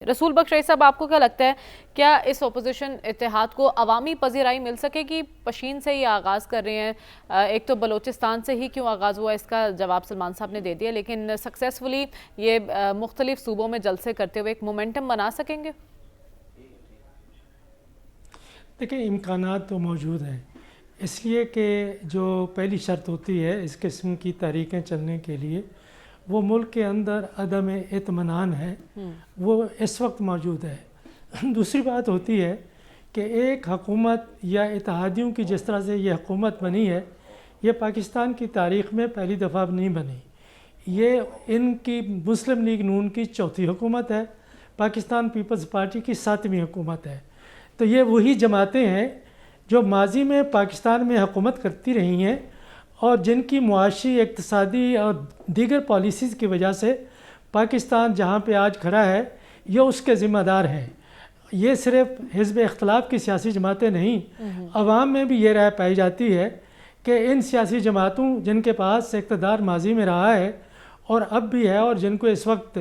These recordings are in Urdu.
رسول بخش رئیس صاحب، آپ کو کیا لگتا ہے کیا اس اپوزیشن اتحاد کو عوامی پذیرائی مل سکے گی؟ پشین سے یہ آغاز کر رہے ہیں، ایک تو بلوچستان سے ہی کیوں آغاز ہوا اس کا جواب سلمان صاحب نے دے دیا، لیکن سکسیسفلی یہ مختلف صوبوں میں جلسے کرتے ہوئے ایک مومنٹم بنا سکیں گے؟ دیکھیں، امکانات تو موجود ہیں، اس لیے کہ جو پہلی شرط ہوتی ہے اس قسم کی تحریکیں چلنے کے لیے، وہ ملک کے اندر عدم اطمینان ہے، وہ اس وقت موجود ہے۔ دوسری بات ہوتی ہے کہ ایک حکومت یا اتحادیوں کی جس طرح سے یہ حکومت بنی ہے، یہ پاکستان کی تاریخ میں پہلی دفعہ نہیں بنی۔ یہ ان کی مسلم لیگ نون کی چوتھی حکومت ہے، پاکستان پیپلز پارٹی کی 7ویں حکومت ہے۔ تو یہ وہی جماعتیں ہیں جو ماضی میں پاکستان میں حکومت کرتی رہی ہیں اور جن کی معاشی، اقتصادی اور دیگر پالیسیز کی وجہ سے پاکستان جہاں پہ آج کھڑا ہے یہ اس کے ذمہ دار ہیں۔ یہ صرف حزب اختلاف کی سیاسی جماعتیں نہیں، عوام میں بھی یہ رائے پائی جاتی ہے کہ ان سیاسی جماعتوں جن کے پاس اقتدار ماضی میں رہا ہے اور اب بھی ہے اور جن کو اس وقت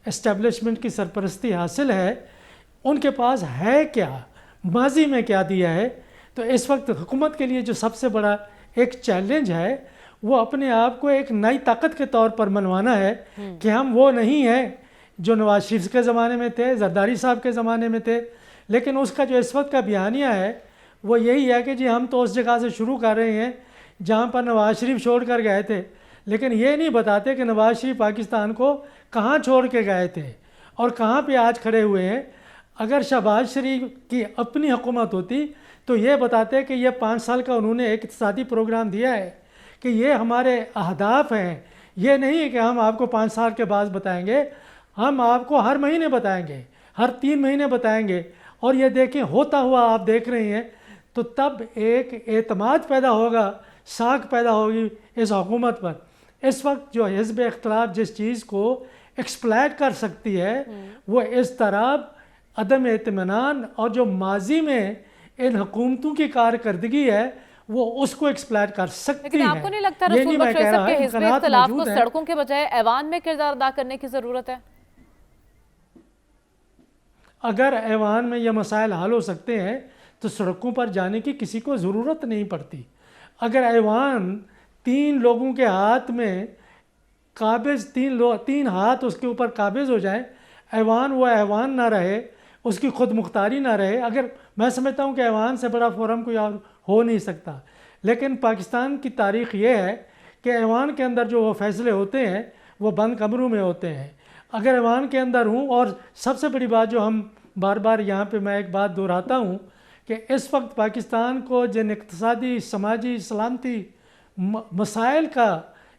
اسٹیبلشمنٹ کی سرپرستی حاصل ہے، ان کے پاس ہے کیا، ماضی میں کیا دیا ہے۔ تو اس وقت حکومت کے لیے جو سب سے بڑا ایک چیلنج ہے وہ اپنے آپ کو ایک نئی طاقت کے طور پر منوانا ہے کہ ہم وہ نہیں ہیں جو نواز شریف کے زمانے میں تھے، زرداری صاحب کے زمانے میں تھے، لیکن اس کا جو اس وقت کا بیانیہ ہے وہ یہی ہے کہ جی ہم تو اس جگہ سے شروع کر رہے ہیں جہاں پر نواز شریف چھوڑ کر گئے تھے، لیکن یہ نہیں بتاتے کہ نواز شریف پاکستان کو کہاں چھوڑ کے گئے تھے اور کہاں پہ آج کھڑے ہوئے ہیں۔ اگر شہباز شریف کی اپنی حکومت ہوتی تو یہ بتاتے کہ یہ 5 سال کا انہوں نے ایک اقتصادی پروگرام دیا ہے کہ یہ ہمارے اہداف ہیں، یہ نہیں ہے کہ ہم آپ کو 5 سال کے بعد بتائیں گے، ہم آپ کو ہر مہینے بتائیں گے، ہر 3 مہینے بتائیں گے، اور یہ دیکھیں ہوتا ہوا آپ دیکھ رہے ہیں۔ تو تب ایک اعتماد پیدا ہوگا، ساکھ پیدا ہوگی اس حکومت پر۔ اس وقت جو حزب اختلاف جس چیز کو ایکسپلائٹ کر سکتی ہے وہ اضطراب، عدم اطمینان اور جو ماضی میں ان حکومتوں کی کارکردگی ہے وہ اس کو ایکسپلائٹ کر سکتی ہے۔ لیکن آپ کو نہیں لگتا رسول بخش رئیس صاحب کہ حزب اختلاف کو سڑکوں کے بجائے ایوان میں کردار ادا کرنے کی ضرورت ہے؟ اگر ایوان میں یہ مسائل حل ہو سکتے ہیں تو سڑکوں پر جانے کی کسی کو ضرورت نہیں پڑتی۔ اگر ایوان 3 لوگوں کے ہاتھ میں قابض، 3 ہاتھ اس کے اوپر قابض ہو جائیں، ایوان وہ ایوان نہ رہے، اس کی خود مختاری نہ رہے، اگر میں سمجھتا ہوں کہ ایوان سے بڑا فورم کوئی اور ہو نہیں سکتا۔ لیکن پاکستان کی تاریخ یہ ہے کہ ایوان کے اندر جو وہ فیصلے ہوتے ہیں وہ بند کمروں میں ہوتے ہیں۔ اگر ایوان کے اندر ہوں، اور سب سے بڑی بات جو ہم بار بار یہاں پہ میں ایک بات دہراتا ہوں کہ اس وقت پاکستان کو جن اقتصادی، سماجی، سلامتی مسائل کا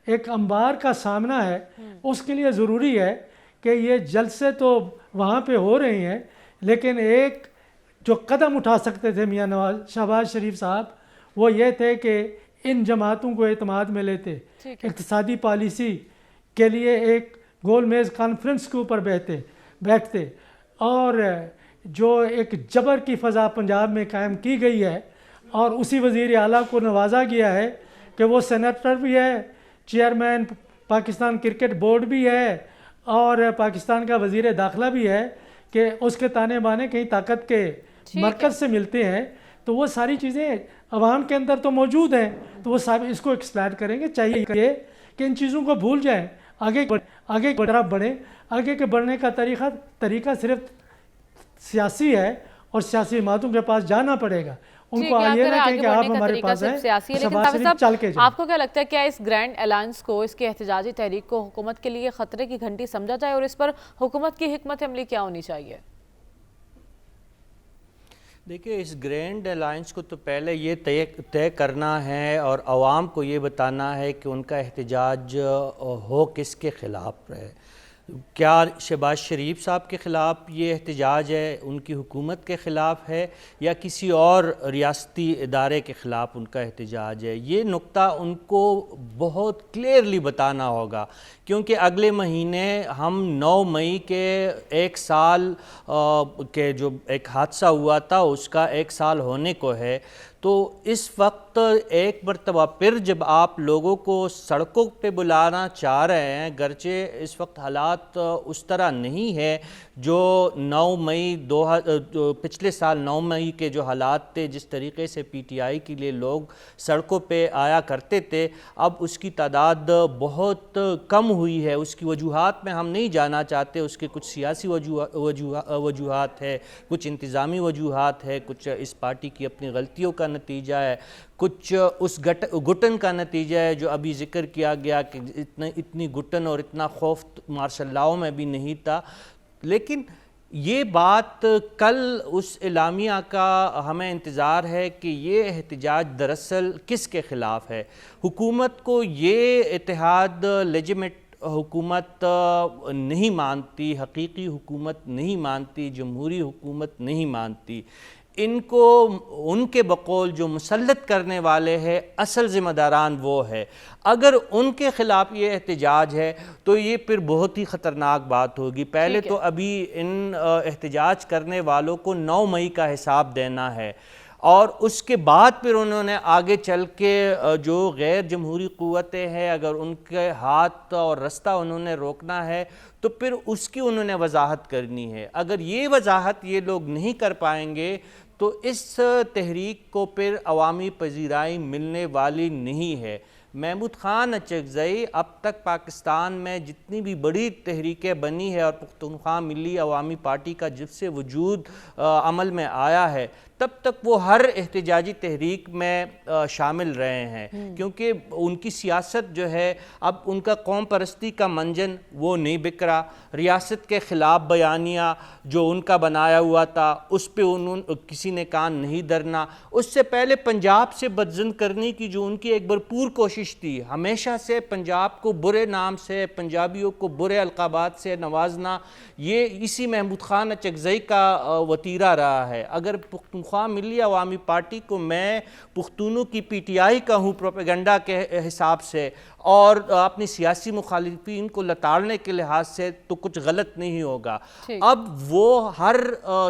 ایک انبار کا سامنا ہے، اس کے لیے ضروری ہے کہ یہ جلسے تو وہاں پہ ہو رہے ہیں، لیکن ایک جو قدم اٹھا سکتے تھے میاں شہباز شریف صاحب، وہ یہ تھے کہ ان جماعتوں کو اعتماد میں لیتے، اقتصادی پالیسی کے لیے ایک گول میز کانفرنس کے اوپر بیٹھتے، اور جو ایک جبر کی فضا پنجاب میں قائم کی گئی ہے اور اسی وزیر اعلیٰ کو نوازا گیا ہے کہ وہ سینیٹر بھی ہے، چیئرمین پاکستان کرکٹ بورڈ بھی ہے اور پاکستان کا وزیر داخلہ بھی ہے، کہ اس کے تانے بانے کہیں طاقت کے مرکز سے ملتے ہیں۔ تو وہ ساری چیزیں عوام کے اندر تو موجود ہیں، تو وہ سب اس کو ایکسپلائٹ کریں گے۔ چاہیے کہ ان چیزوں کو بھول جائیں، آگے کی طرف بڑھیں۔ آگے کے بڑھنے کا طریقہ صرف سیاسی ہے اور سیاسی جماعتوں کے پاس جانا پڑے گا۔ ان کو یہ نہ کہیں کہ آپ ہمارے پاس ہیں، شہباز شریف چل کے جائیں۔ آپ کو کیا لگتا ہے کیا اس گرینڈ الائنس کو، اس کی احتجاجی تحریک کو حکومت کے لیے خطرے کی گھنٹی سمجھا جائے، اور اس پر حکومت کی حکمت عملی کیا ہونی چاہیے؟ دیکھیں، اس گرینڈ الائنس کو تو پہلے یہ طے کرنا ہے اور عوام کو یہ بتانا ہے کہ ان کا احتجاج ہو کس کے خلاف ہے۔ کیا شہباز شریف صاحب کے خلاف یہ احتجاج ہے، ان کی حکومت کے خلاف ہے، یا کسی اور ریاستی ادارے کے خلاف ان کا احتجاج ہے؟ یہ نقطہ ان کو بہت کلیئرلی بتانا ہوگا، کیونکہ اگلے مہینے ہم 9 مئی کے 1 سال کے جو ایک حادثہ ہوا تھا اس کا 1 سال ہونے کو ہے۔ تو اس وقت ایک مرتبہ پھر جب آپ لوگوں کو سڑکوں پہ بلانا چاہ رہے ہیں، گرچہ اس وقت حالات اس طرح نہیں ہے جو 9 مئی پچھلے سال 9 مئی کے جو حالات تھے، جس طریقے سے پی ٹی آئی کے لیے لوگ سڑکوں پہ آیا کرتے تھے، اب اس کی تعداد بہت کم ہوئی ہے۔ اس کی وجوہات میں ہم نہیں جانا چاہتے، اس کے کچھ سیاسی وجوہات ہے، کچھ انتظامی وجوہات ہے، کچھ اس پارٹی کی اپنی غلطیوں کا نتیجہ ہے، کچھ اس گھٹن کا نتیجہ ہے جو ابھی ذکر کیا گیا کہ اتنی گھٹن اور اتنا خوف مارشل لاؤ میں بھی نہیں تھا۔ لیکن یہ بات کل اس اعلامیہ کا ہمیں انتظار ہے کہ یہ احتجاج دراصل کس کے خلاف ہے۔ حکومت کو یہ اتحاد لیجیمیٹ حکومت نہیں مانتی، حقیقی حکومت نہیں مانتی، جمہوری حکومت نہیں مانتی۔ ان کو ان کے بقول جو مسلط کرنے والے ہیں، اصل ذمہ داران وہ ہے۔ اگر ان کے خلاف یہ احتجاج ہے تو یہ پھر بہت ہی خطرناک بات ہوگی۔ پہلے تو ابھی ان احتجاج کرنے والوں کو 9 مئی کا حساب دینا ہے، اور اس کے بعد پھر انہوں نے آگے چل کے جو غیر جمہوری قوتیں ہیں، اگر ان کے ہاتھ اور رستہ انہوں نے روکنا ہے تو پھر اس کی انہوں نے وضاحت کرنی ہے۔ اگر یہ وضاحت یہ لوگ نہیں کر پائیں گے تو اس تحریک کو پھر عوامی پذیرائی ملنے والی نہیں ہے۔ محمود خان اچکزئی اب تک پاکستان میں جتنی بھی بڑی تحریکیں بنی ہے، اور پختونخوا ملی عوامی پارٹی کا جب سے وجود عمل میں آیا ہے، تب تک وہ ہر احتجاجی تحریک میں شامل رہے ہیں، کیونکہ ان کی سیاست جو ہے، اب ان کا قوم پرستی کا منجن وہ نہیں بکرا۔ ریاست کے خلاف بیانیہ جو ان کا بنایا ہوا تھا، اس پہ کسی نے کان نہیں دھرنا۔ اس سے پہلے پنجاب سے بدزن کرنے کی جو ان کی ایک بھرپور کوشش تھی، ہمیشہ سے پنجاب کو برے نام سے، پنجابیوں کو برے القابات سے نوازنا، یہ اسی محمود خان اچکزئی کا وتیرہ رہا ہے۔ اگر پختونخوا ملی عوامی پارٹی کو میں پختونوں کی پی ٹی آئی کا ہوں پروپیگنڈا کے حساب سے، اور اپنی سیاسی مخالفین کو لتاڑنے کے لحاظ سے، تو کچھ غلط نہیں ہوگا۔ اب وہ ہر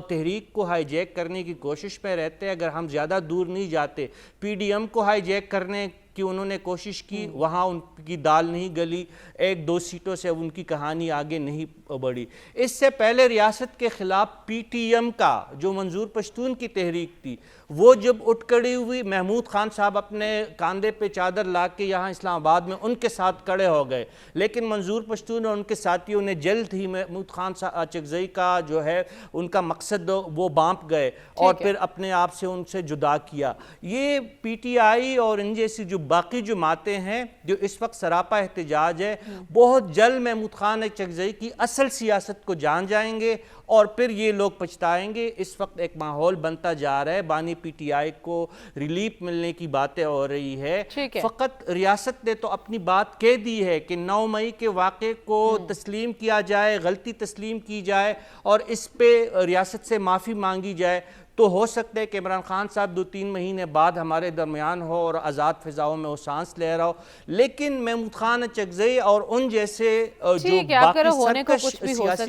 تحریک کو ہائی جیک کرنے کی کوشش میں رہتے ہیں۔ اگر ہم زیادہ دور نہیں جاتے، پی ڈی ایم کو ہائی جیک کرنے کی انہوں نے کوشش کی، وہاں ان کی دال نہیں گلی، 1-2 سیٹوں سے ان کی کہانی آگے نہیں بڑھی۔ اس سے پہلے ریاست کے خلاف پی ٹی ایم کا جو منظور پشتون کی تحریک تھی، وہ جب اٹھ کھڑی ہوئی، محمود خان صاحب اپنے کاندھے پہ چادر لا کے یہاں اسلام آباد میں ان کے ساتھ کھڑے ہو گئے، لیکن منظور پشتون اور ان کے ساتھیوں نے جلد ہی محمود خان اچکزئی کا جو ہے ان کا مقصد وہ بانپ گئے اور پھر اپنے آپ سے ان سے جدا کیا۔ یہ پی ٹی آئی اور ان جیسی جو باقی جماعتیں ہیں جو اس وقت سراپا احتجاج ہے، بہت جلد محمود خان اچکزئی کی اصل سیاست کو جان جائیں گے، اور پھر یہ لوگ پچھتائیں گے۔ اس وقت ایک ماحول بنتا جا رہا ہے، بانی پی ٹی آئی کو ریلیف ملنے کی باتیں ہو رہی ہے۔ فقط ریاست نے تو اپنی بات کہہ دی ہے کہ 9 مئی کے واقعے کو تسلیم کیا جائے، غلطی تسلیم کی جائے، اور اس پہ ریاست سے معافی مانگی جائے، تو ہو سکتا ہے کہ عمران خان صاحب 2-3 مہینے بعد ہمارے درمیان ہو اور آزاد فضاؤں میں وہ سانس لے رہا ہو۔ لیکن محمود خان اچکزئی اور ان جیسے جو باقی سرکش سیاسی